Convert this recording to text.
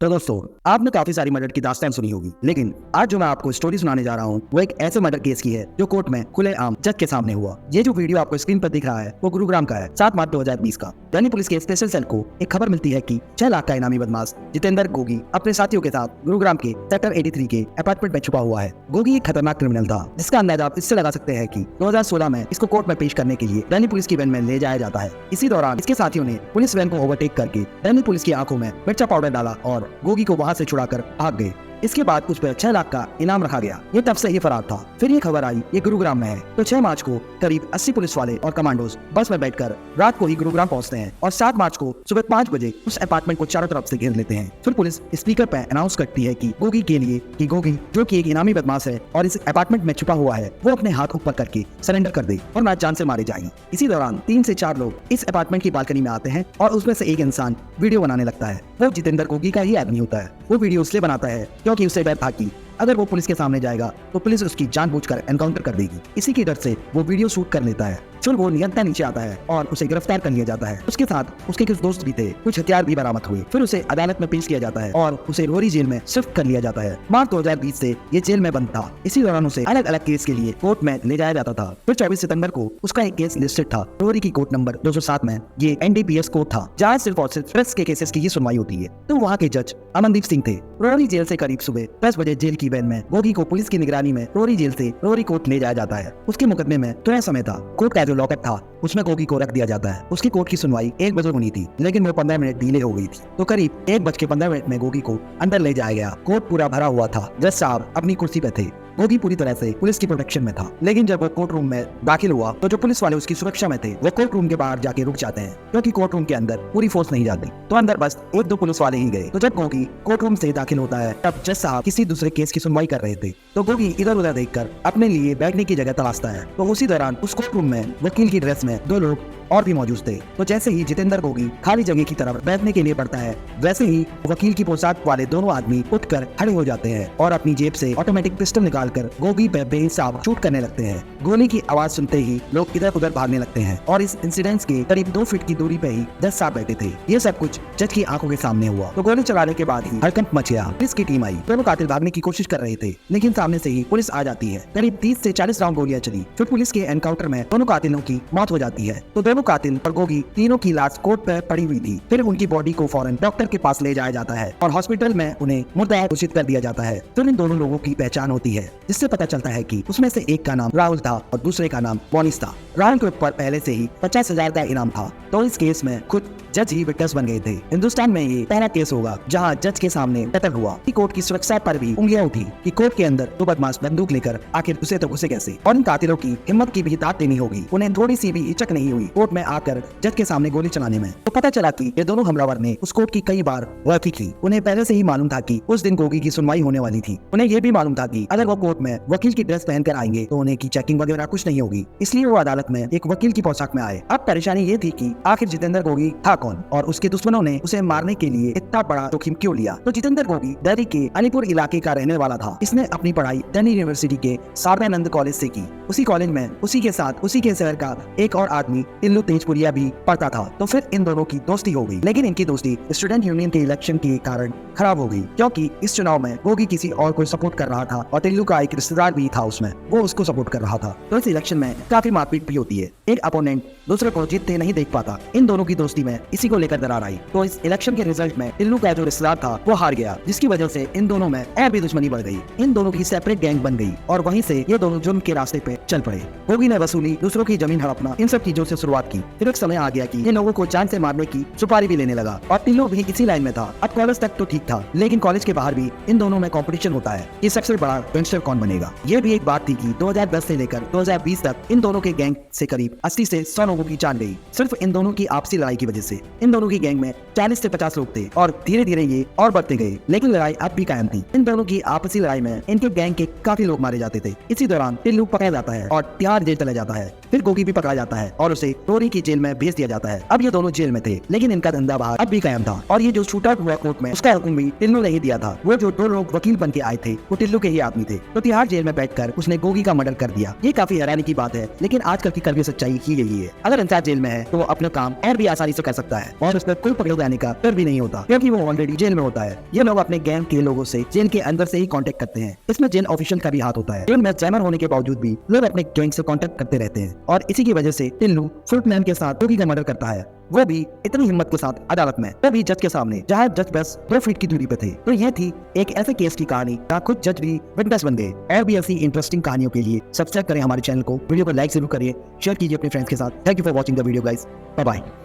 तो दोस्तों, आपने काफी सारी मर्डर की दास्तान सुनी होगी, लेकिन आज जो मैं आपको स्टोरी सुनाने जा रहा हूँ वो एक ऐसे मर्डर केस की है जो कोर्ट में खुलेआम जज के सामने हुआ। ये जो वीडियो आपको स्क्रीन पर दिख रहा है वो गुरुग्राम का है, 7 मार्च 2020 का। दिल्ली पुलिस के स्पेशल सेल को एक खबर मिलती है कि 6 लाख का इनामी बदमाश जितेंद्र गोगी अपने साथियों के साथ गुरुग्राम के सेक्टर 83 के अपार्टमेंट में छुपा हुआ है। गोगी एक खतरनाक क्रिमिनल था जिसका अंदाजा आप इससे लगा सकते हैं कि 2016 में इसको कोर्ट में पेश करने के लिए दिल्ली पुलिस की वैन में ले जाया जाता है। इसी दौरान इसके साथियों ने पुलिस वैन को ओवरटेक करके दिल्ली पुलिस की आंखों में मिर्चा पाउडर डाला और गोगी को वहां से छुड़ाकर भाग गए। इसके बाद उस पर 6 लाख का इनाम रखा गया। ये तब से ही फरार था। फिर ये खबर आई ये गुरुग्राम में है, तो 6 मार्च को करीब 80 पुलिस वाले और कमांडोज बस में बैठकर रात को ही गुरुग्राम पहुंचते हैं और 7 मार्च को सुबह 5 बजे उस अपार्टमेंट को चारों तरफ से घेर लेते हैं। फिर पुलिस स्पीकर पर अनाउंस करती है कि गोगी के लिए कि गोगी जो कि एक इनामी बदमाश है और इस अपार्टमेंट में छुपा हुआ है, वो अपने हाथ ऊपर करके सरेंडर कर दे और जान से मारे जाएंगे। इसी दौरान 3 से 4 लोग इस अपार्टमेंट की बालकनी में आते हैं और उसमें से एक इंसान वीडियो बनाने लगता है। वो जितेंद्र गोगी का ही आदमी होता है। वो वीडियो इसलिए बनाता है क्योंकि उसे डर था कि अगर वो पुलिस के सामने जाएगा तो पुलिस उसकी जानबूझकर एनकाउंटर कर देगी। इसी के डर से वो वीडियो शूट कर लेता है। फिर वो नियंत्रण नीचे आता है और उसे गिरफ्तार कर लिया जाता है। उसके साथ उसके कुछ दोस्त भी थे, कुछ हथियार भी बरामद हुए। फिर उसे अदालत में पेश किया जाता है और उसे रोहरी जेल में शिफ्ट कर लिया जाता है। मार्च 2020 से ये जेल में बंद था। इसी दौरान उसे अलग अलग केस के लिए कोर्ट में ले जाया जाता था। फिर 24 सितंबर को उसका एक केस लिस्टेड था रोहरी की कोर्ट नंबर 207 में। ये NDPS कोर्ट था जहाँ सिर्फ और सिर्फ ड्रग्स के केसेस की ही सुनवाई होती है। तो वहाँ के जज अमनदीप सिंह थे। रोहरी जेल से करीब सुबह 10 बजे जेल की वैन में गोगी को पुलिस की निगरानी में रोहरी जेल से रोहरी कोर्ट ले जाया जाता है। उसके मुकदमे में तय समय था। कोर्ट का जो लॉकअप था उसमें गोगी को रख दिया जाता है। उसकी कोर्ट की सुनवाई 1 बजे होनी थी, लेकिन वो 15 मिनट डिले हो गई थी। तो करीब 1:15 में गोगी को अंदर ले जाया गया। कोर्ट पूरा भरा हुआ था। जज साहब अपनी कुर्सी पे थे। गोगी पूरी तरह से पुलिस की प्रोटेक्शन में था, लेकिन जब वो कोर्ट रूम में दाखिल हुआ तो जो पुलिस वाले उसकी सुरक्षा में थे वो कोर्ट रूम के बाहर जाके रुक जाते हैं, क्योंकि कोर्ट रूम के अंदर पूरी फोर्स नहीं जाती। तो अंदर बस 1-2 पुलिस वाले ही गए। तो जब गोगी कोर्ट रूम से दाखिल होता है तब जज साहब किसी दूसरे केस की सुनवाई कर रहे थे। तो गोगी इधर उधर देखकर अपने लिए बैठने की जगह तलाशता है। तो उसी दौरान उस कोर्ट रूम में वकील की ड्रेस में 2 लोग और भी मौजूद थे। तो जैसे ही जितेंद्र गोगी खाली जगह की तरफ बैठने के लिए बढ़ता है, वैसे ही वकील की पोशाक वाले दोनों आदमी उठकर खड़े हो जाते हैं और अपनी जेब से ऑटोमेटिक पिस्टल निकालकर गोगी पे बेहिसाब शूट करने लगते हैं। गोली की आवाज सुनते ही लोग इधर उधर भागने लगते हैं और इस इंसिडेंट के करीब 2 फीट की दूरी पे ही जज साहब बैठे थे। ये सब कुछ जज की आंखों के सामने हुआ। तो गोली चलाने के बाद ही हड़कंप मच गया। पुलिस की टीम आई। दोनों कातिल भागने की कोशिश कर रहे थे, लेकिन सामने से ही पुलिस आ जाती है। करीब 30 से 40 राउंड गोलियां चली। फिर पुलिस के एनकाउंटर में दोनों कातिलों की मौत हो जाती है। तो दोनों कातिल और गोगी तीनों की लाश कोर्ट पर पड़ी हुई थी। फिर उनकी बॉडी को फौरन डॉक्टर के पास ले जाया जाता है और हॉस्पिटल में उन्हें मुर्दा घोषित कर दिया जाता है। फिर इन दोनों लोगों की पहचान होती है, जिससे पता चलता है कि उसमें से एक का नाम राहुल था और दूसरे का नाम मोनिस था। राहुल के ऊपर पहले से ही 50,000 का इनाम था। तो इस केस में खुद जज ही विटनेस बन गए थे। हिंदुस्तान में ये पहला केस होगा जहां जज के सामने कत्ल हुआ। कि कोर्ट की सुरक्षा पर भी उंगलियां उठी कि कोर्ट के अंदर 2 बदमाश बंदूक लेकर आखिर घुसे तो घुसे कैसे, और इन कातिलों की हिम्मत की भी दाद देनी होगी। उन्हें थोड़ी सी भी हिचक नहीं हुई कोर्ट में आकर जज के सामने गोली चलाने में। तो पता चला कि ये दोनों हमलावर ने उस कोर्ट की कई बार वर्की की। उन्हें पहले से ही मालूम था कि उस दिन गोगी की सुनवाई होने वाली थी। उन्हें यह भी मालूम था कि अगर वो कोर्ट में वकील की ड्रेस पहनकर आएंगे तो उन्हें की चेकिंग वगैरह कुछ नहीं होगी, इसलिए वो अदालत में एक वकील की पोशाक में आए। अब परेशानी ये थी कि आखिर जितेंद्र गोगी था कौन और उसके दुश्मनों ने उसे मारने के लिए इतना बड़ा जोखिम क्यों लिया। तो जितेंद्र गोगी दिल्ली के अलीपुर इलाके का रहने वाला था। इसने अपनी पढ़ाई दिल्ली यूनिवर्सिटी के सारदानंद कॉलेज से की। उसी कॉलेज में उसी के साथ उसी के शहर का एक और आदमी टिल्लू तेजपुरिया भी पढ़ता था। तो फिर इन दोनों की दोस्ती हो गई, लेकिन इनकी दोस्ती स्टूडेंट यूनियन के इलेक्शन के कारण खराब हो गई, क्योंकि इस चुनाव में गोगी किसी और को सपोर्ट कर रहा था और टिल्लू का एक रिश्तेदार भी था उसमें, वो उसको सपोर्ट कर रहा था। तो इस इलेक्शन में काफी मारपीट भी होती है। एक अपोनेंट दूसरे को जीतते नहीं देख पाता। इन दोनों की दोस्ती में इसी को लेकर दरार आई। तो इस इलेक्शन के रिजल्ट में टिल्लू का जो रिश्तेदार था वो हार गया, जिसकी वजह से इन दोनों में और भी दुश्मनी बढ़ गई। इन दोनों की सेपरेट गैंग बन गई और वहीं से ये दोनों जुर्म के रास्ते पे चल पड़े। गोगी ने वसूली, दूसरों की जमीन हड़पना, इन सब चीजों से शुरुआत की। फिर एक समय आ गया कि इन लोगों को जान से मारने की सुपारी भी लेने लगा और टिल्लू भी इसी लाइन में था। अब कॉलेज तक तो ठीक था, लेकिन कॉलेज के बाहर भी इन दोनों में कंपटीशन होता है कि सबसे बड़ा गैंगस्टर कौन बनेगा। ये भी एक बात थी कि 2010 से लेकर 2020 तक इन दोनों के गैंग से करीब 80 से 100 लोगों की जान गई, सिर्फ इन दोनों की आपसी लड़ाई की वजह से। इन दोनों की गैंग में 40 से 50 लोग थे और धीरे धीरे ये और बढ़ते गए, लेकिन लड़ाई अब भी कायम थी। इन दोनों की आपसी लड़ाई में इनके गैंग के काफी लोग मारे जाते थे। इसी दौरान टिल्लू पकड़ा जाता है और तिहाड़ जेल चला जाता है। फिर गोगी भी पकड़ा जाता है और उसे टोरी की जेल में भेज दिया जाता है। अब ये दोनों जेल में थे, लेकिन इनका धंधा बाहर अब भी कायम था और ये जो छूटा हुआ कोर्ट में उसका हुक्म भी टिल्लू ने ही दिया था। वो जो 2 लोग वकील बन के आए थे वो टिल्लू के ही आदमी थे। तो तिहाड़ जेल में बैठकर उसने गोगी का मर्डर कर दिया। ये काफी हैरानी की बात है, लेकिन आजकल की कड़वी सच्चाई ही यही है। अगर इंसान जेल में है तो वो अपना काम और भी आसानी से कर सकता है और उस पर कोई पकड़ जाने का डर भी नहीं होता, क्योंकि वो ऑलरेडी जेल में होता है। ये लोग अपने गैंग के लोगों से जेल के अंदर से ही कांटेक्ट करते हैं। इसमें जेल ऑफिशियल का भी हाथ होता है। जेल में जैमर होने के बावजूद भी लोग अपने गैंग से कांटेक्ट करते रहते हैं और इसी की वजह से टिल्लू फ्रूटमैन के साथ गोगी का मर्डर करता है, वो भी इतनी हिम्मत के साथ अदालत में, तभी जज के सामने, जहाँ जज बस 2 फीट की दूरी पे थे। तो यह थी एक ऐसे केस की कहानी जहाँ खुद जज भी विटनेस बन गए। और भी ऐसी इंटरेस्टिंग कहानियों के लिए सब्सक्राइब करें हमारे चैनल को, वीडियो को लाइक जरूर करिए, शेयर कीजिए अपने फ्रेंड्स के साथ। Thank you for watching the video guys, bye bye.